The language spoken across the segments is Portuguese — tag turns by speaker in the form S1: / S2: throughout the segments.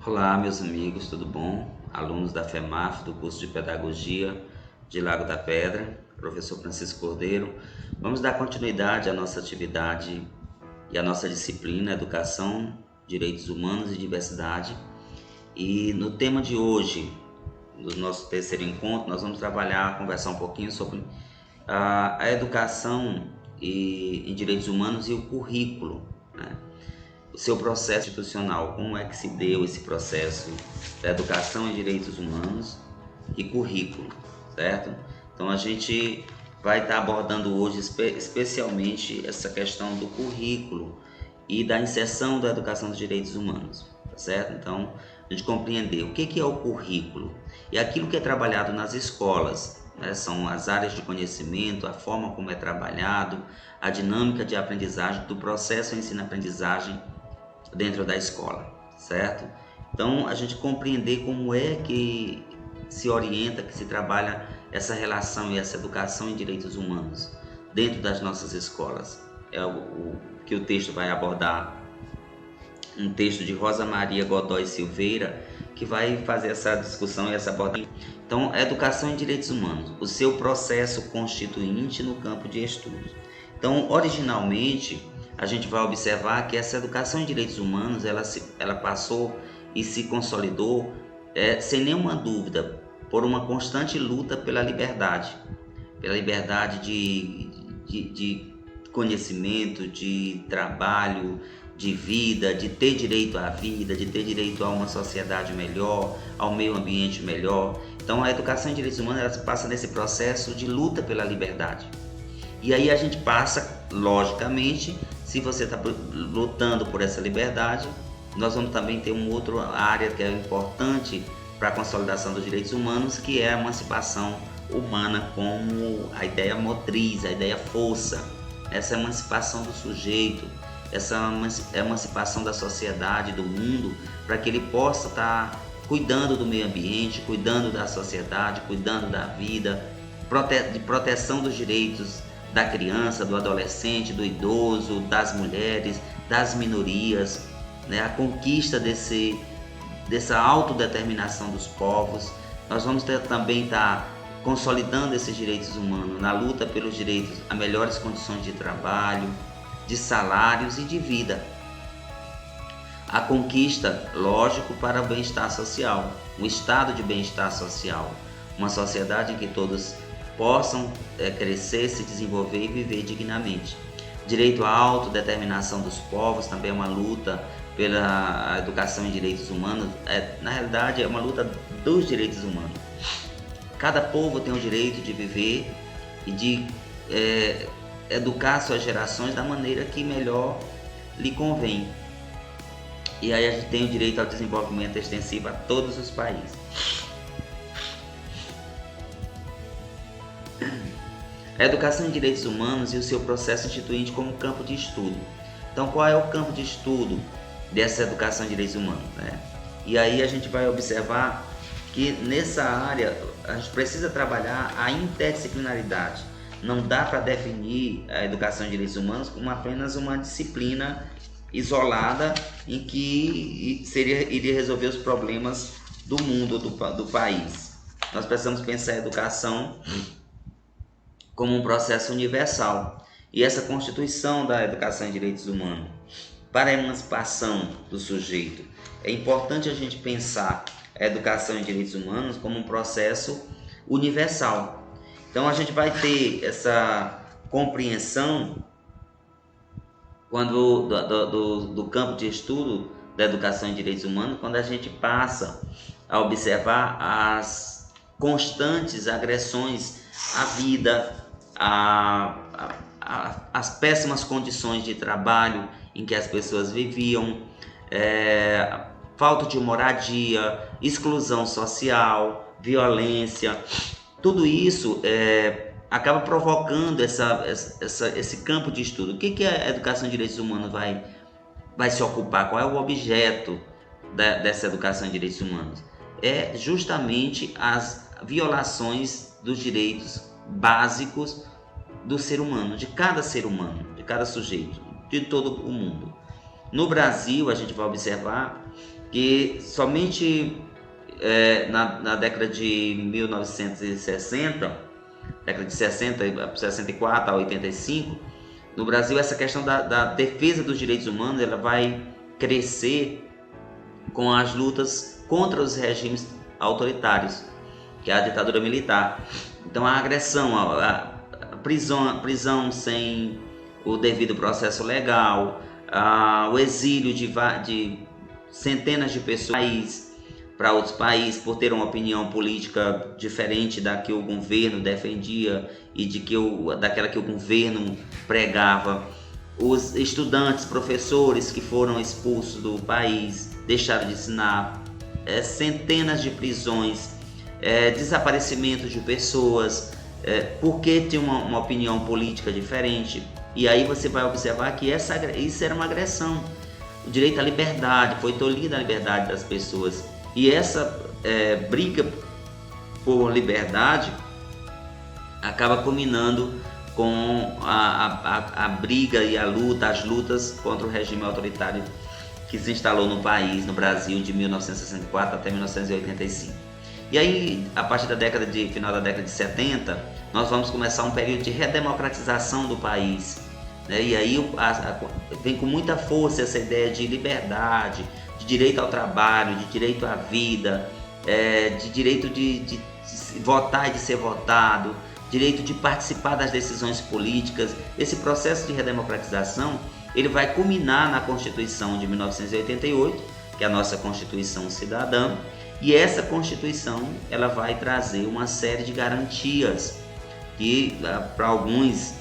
S1: Olá, meus amigos, tudo bom? Alunos da FEMAF, do curso de Pedagogia de Lago da Pedra, professor Francisco Cordeiro. Vamos dar continuidade à nossa atividade e à nossa disciplina Educação, Direitos Humanos e Diversidade. E no tema de hoje, no nosso terceiro encontro, nós vamos conversar um pouquinho sobre a educação em direitos humanos e o currículo, né? O seu processo institucional, como é que se deu esse processo da educação em direitos humanos e currículo, certo? Então a gente vai estar abordando hoje especialmente essa questão do currículo e da inserção da educação dos direitos humanos, tá certo? Então a gente compreender o que é o currículo e aquilo que é trabalhado nas escolas, né? São as áreas de conhecimento, a forma como é trabalhado, a dinâmica de aprendizagem, do processo ensino-aprendizagem dentro da escola, certo? Então, a gente compreender como é que se orienta, que se trabalha essa relação e essa educação em direitos humanos dentro das nossas escolas. É o que o texto vai abordar, um texto de Rosa Maria Godoy Silveira, que vai fazer essa discussão e essa abordagem. Então, a educação em direitos humanos, o seu processo constituinte no campo de estudos. Então, originalmente, a gente vai observar que essa educação em direitos humanos, ela passou e se consolidou, sem nenhuma dúvida, por uma constante luta pela liberdade de conhecimento, de trabalho, de vida, de ter direito à vida, de ter direito a uma sociedade melhor, ao meio ambiente melhor. Então, a educação em direitos humanos, ela passa nesse processo de luta pela liberdade. E aí a gente passa, logicamente, se você está lutando por essa liberdade, nós vamos também ter uma outra área que é importante para a consolidação dos direitos humanos, que é a emancipação humana como a ideia motriz, a ideia força, essa emancipação do sujeito, essa emancipação da sociedade, do mundo, para que ele possa estar cuidando do meio ambiente, cuidando da sociedade, cuidando da vida, de proteção dos direitos da criança, do adolescente, do idoso, das mulheres, das minorias, né? A conquista dessa autodeterminação dos povos. Nós vamos também estar consolidando esses direitos humanos na luta pelos direitos a melhores condições de trabalho, de salários e de vida. A conquista, lógico, para o bem-estar social, um estado de bem-estar social, uma sociedade em que todos possam crescer, se desenvolver e viver dignamente. Direito à autodeterminação dos povos também é uma luta pela educação em direitos humanos. Na realidade, é uma luta dos direitos humanos. Cada povo tem o direito de viver e de educar suas gerações da maneira que melhor lhe convém. E aí a gente tem o direito ao desenvolvimento extensivo a todos os países. A educação em direitos humanos e o seu processo instituinte como campo de estudo. Então, qual é o campo de estudo dessa educação em direitos humanos, né? E aí a gente vai observar que nessa área a gente precisa trabalhar a interdisciplinaridade. Não dá para definir a educação em direitos humanos como apenas uma disciplina isolada em que iria resolver os problemas do mundo, do país. Nós precisamos pensar a educação como um processo universal. E essa constituição da educação em direitos humanos para a emancipação do sujeito, é importante a gente pensar a educação em direitos humanos como um processo universal. Então a gente vai ter essa compreensão quando do campo de estudo da educação em direitos humanos, quando a gente passa a observar as constantes agressões à vida, as péssimas condições de trabalho em que as pessoas viviam, falta de moradia, exclusão social, violência. Tudo isso acaba provocando esse campo de estudo. O que a educação em direitos humanos vai se ocupar? Qual é o objeto dessa educação em direitos humanos? É justamente as violações dos direitos básicos do ser humano, de cada ser humano, de cada sujeito, de todo o mundo. No Brasil, a gente vai observar que somente na década de 1960, década de 60, 64 a 85, no Brasil essa questão da defesa dos direitos humanos ela vai crescer com as lutas contra os regimes autoritários, que é a ditadura militar. Então a agressão, a prisão sem o devido processo legal, o exílio de centenas de pessoas para outros países por ter uma opinião política diferente da que o governo defendia e daquela que o governo pregava. Os estudantes, professores que foram expulsos do país, deixaram de ensinar, centenas de prisões, desaparecimento de pessoas, porque tinha uma opinião política diferente. E aí você vai observar que isso era uma agressão. O direito à liberdade, foi tolhida a liberdade das pessoas. E essa briga por liberdade acaba culminando com a briga e as lutas contra o regime autoritário que se instalou no país, no Brasil, de 1964 até 1985. E aí, a partir final da década de 70, nós vamos começar um período de redemocratização do país, né? E aí vem com muita força essa ideia de liberdade, de direito ao trabalho, de direito à vida, de direito de votar e de ser votado, direito de participar das decisões políticas. Esse processo de redemocratização ele vai culminar na Constituição de 1988, que é a nossa Constituição Cidadã, e essa Constituição ela vai trazer uma série de garantias que, para alguns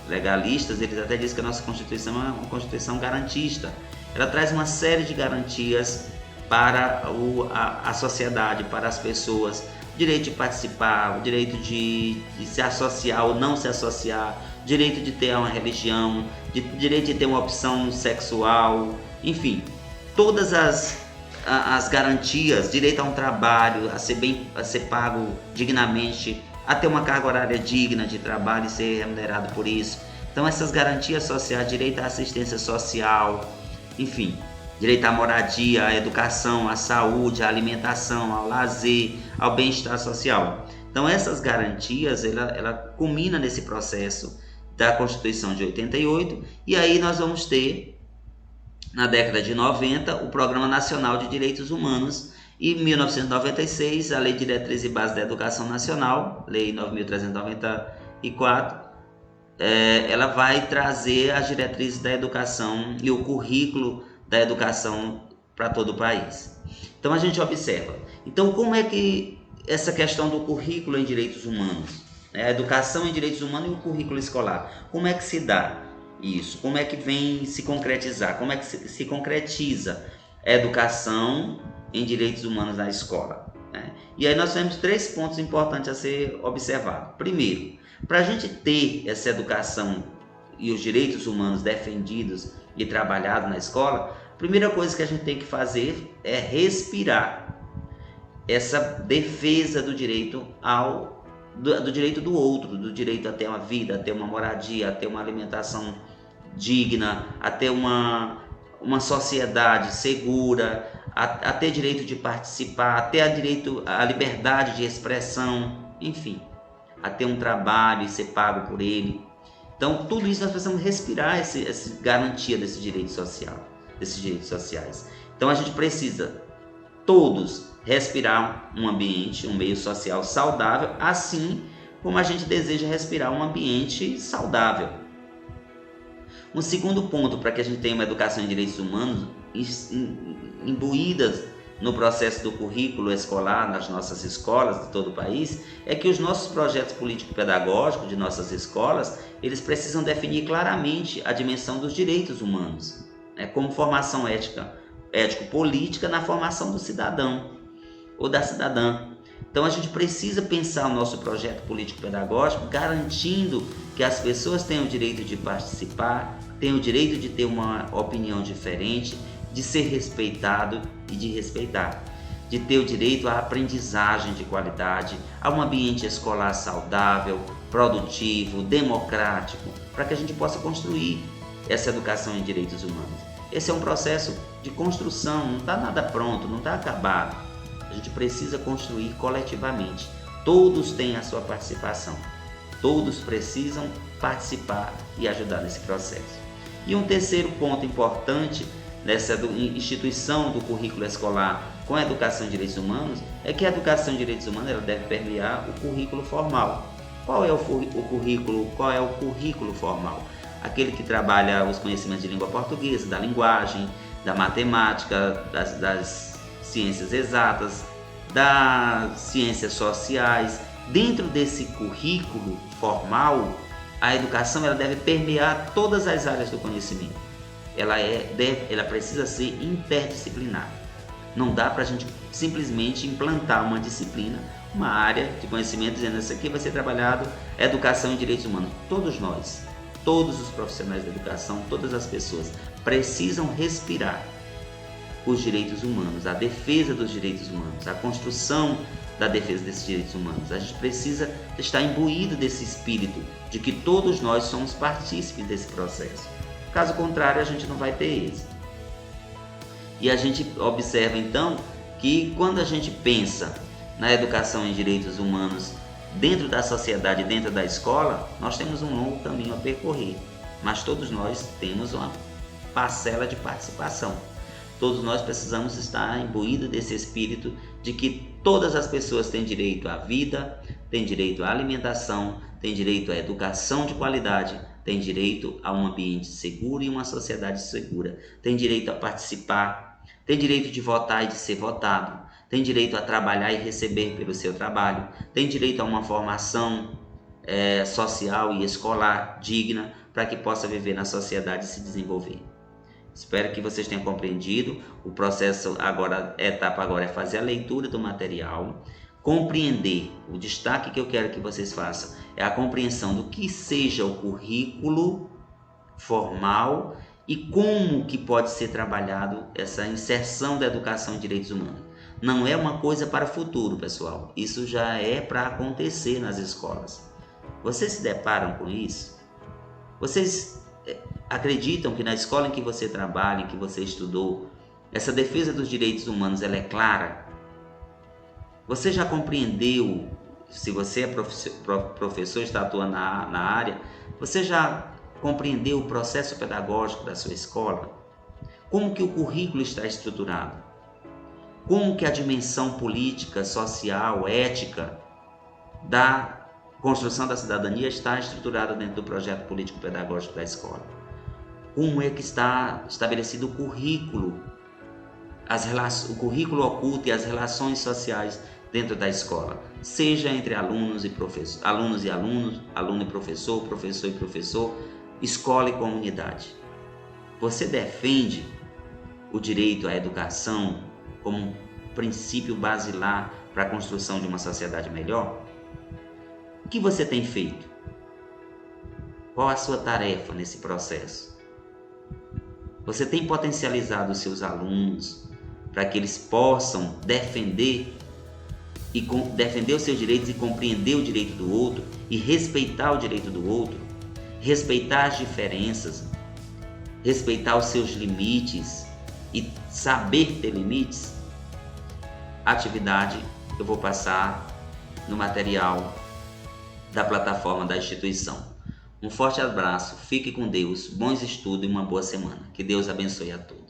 S1: legalistas, eles até dizem que a nossa Constituição é uma Constituição garantista. Ela traz uma série de garantias para a sociedade, para as pessoas, o direito de participar, o direito de se associar ou não se associar, o direito de ter uma religião, direito de ter uma opção sexual, enfim, todas as garantias, direito a um trabalho, a ser pago dignamente, a ter uma carga horária digna de trabalho e ser remunerado por isso. Então essas garantias sociais, direito à assistência social, enfim, direito à moradia, à educação, à saúde, à alimentação, ao lazer, ao bem-estar social. Então essas garantias, ela culmina nesse processo da Constituição de 88, e aí nós vamos ter, na década de 90, o Programa Nacional de Direitos Humanos, e em 1996, a Lei de Diretriz e Base da Educação Nacional, Lei 9.394, ela vai trazer as diretrizes da educação e o currículo da educação para todo o país. Então a gente observa. Então como é que essa questão do currículo em direitos humanos, a educação em direitos humanos e o currículo escolar, como é que se dá isso? Como é que vem se concretizar? Como é que se concretiza a educação em direitos humanos na escola? E aí nós temos 3 pontos importantes a ser observados. Primeiro, para a gente ter essa educação e os direitos humanos defendidos e trabalhados na escola, a primeira coisa que a gente tem que fazer é respirar essa defesa do direito do direito do outro, do direito a ter uma vida, a ter uma moradia, a ter uma alimentação digna, a ter uma sociedade segura, a ter direito de participar, a ter direito à liberdade de expressão, enfim, a ter um trabalho e ser pago por ele. Então, tudo isso nós precisamos respirar essa garantia desse direito social, desses direitos sociais. Então, a gente precisa todos respirar um ambiente, um meio social saudável, assim como a gente deseja respirar um ambiente saudável. Um segundo ponto para que a gente tenha uma educação em direitos humanos imbuídas no processo do currículo escolar nas nossas escolas de todo o país, é que os nossos projetos político-pedagógicos de nossas escolas, eles precisam definir claramente a dimensão dos direitos humanos, como formação ético-política na formação do cidadão ou da cidadã. Então a gente precisa pensar o nosso projeto político-pedagógico garantindo que as pessoas tenham o direito de participar, tenham o direito de ter uma opinião diferente, de ser respeitado e de respeitar, de ter o direito à aprendizagem de qualidade, a um ambiente escolar saudável, produtivo, democrático, para que a gente possa construir essa educação em direitos humanos. Esse é um processo de construção, não está nada pronto, não está acabado. A gente precisa construir coletivamente. Todos têm a sua participação. Todos precisam participar e ajudar nesse processo. E um terceiro ponto importante nessa instituição do currículo escolar com a educação em direitos humanos é que a educação em direitos humanos ela deve permear o currículo formal. Qual é o currículo formal? Aquele que trabalha os conhecimentos de língua portuguesa, da linguagem, da matemática, das ciências exatas, das ciências sociais. Dentro desse currículo formal, a educação ela deve permear todas as áreas do conhecimento. Ela precisa ser interdisciplinar. Não dá para a gente simplesmente implantar uma disciplina, uma área de conhecimento dizendo isso aqui vai ser trabalhado educação e direitos humanos. Todos nós, todos os profissionais da educação, todas as pessoas precisam respirar os direitos humanos, a defesa dos direitos humanos, a construção da defesa desses direitos humanos. A gente precisa estar imbuído desse espírito de que todos nós somos partícipes desse processo. Caso contrário, a gente não vai ter êxito. E a gente observa então que quando a gente pensa na educação em direitos humanos dentro da sociedade, dentro da escola, nós temos um longo caminho a percorrer, mas todos nós temos uma parcela de participação. Todos nós precisamos estar imbuídos desse espírito de que todas as pessoas têm direito à vida, têm direito à alimentação, têm direito à educação de qualidade, têm direito a um ambiente seguro e uma sociedade segura, têm direito a participar, têm direito de votar e de ser votado, têm direito a trabalhar e receber pelo seu trabalho, têm direito a uma formação social e escolar digna para que possa viver na sociedade e se desenvolver. Espero que vocês tenham compreendido. O processo agora, a etapa agora é fazer a leitura do material, compreender. O destaque que eu quero que vocês façam é a compreensão do que seja o currículo formal e como que pode ser trabalhado essa inserção da educação em direitos humanos. Não é uma coisa para o futuro, pessoal. Isso já é para acontecer nas escolas. Vocês se deparam com isso? Vocês acreditam que na escola em que você trabalha, em que você estudou, essa defesa dos direitos humanos ela é clara? Você já compreendeu, se você é professor, está atuando na área, você já compreendeu o processo pedagógico da sua escola? Como que o currículo está estruturado? Como que a dimensão política, social, ética da construção da cidadania está estruturada dentro do projeto político-pedagógico da escola? Como é que está estabelecido o currículo, o currículo oculto e as relações sociais dentro da escola, seja entre alunos e professores, aluno e professor, professor e professor, escola e comunidade. Você defende o direito à educação como um princípio basilar para a construção de uma sociedade melhor? O que você tem feito? Qual a sua tarefa nesse processo? Você tem potencializado os seus alunos para que eles possam defender os seus direitos e compreender o direito do outro e respeitar o direito do outro, respeitar as diferenças, respeitar os seus limites e saber ter limites? A atividade eu vou passar no material da plataforma da instituição. Um forte abraço, fique com Deus, bons estudos e uma boa semana. Que Deus abençoe a todos.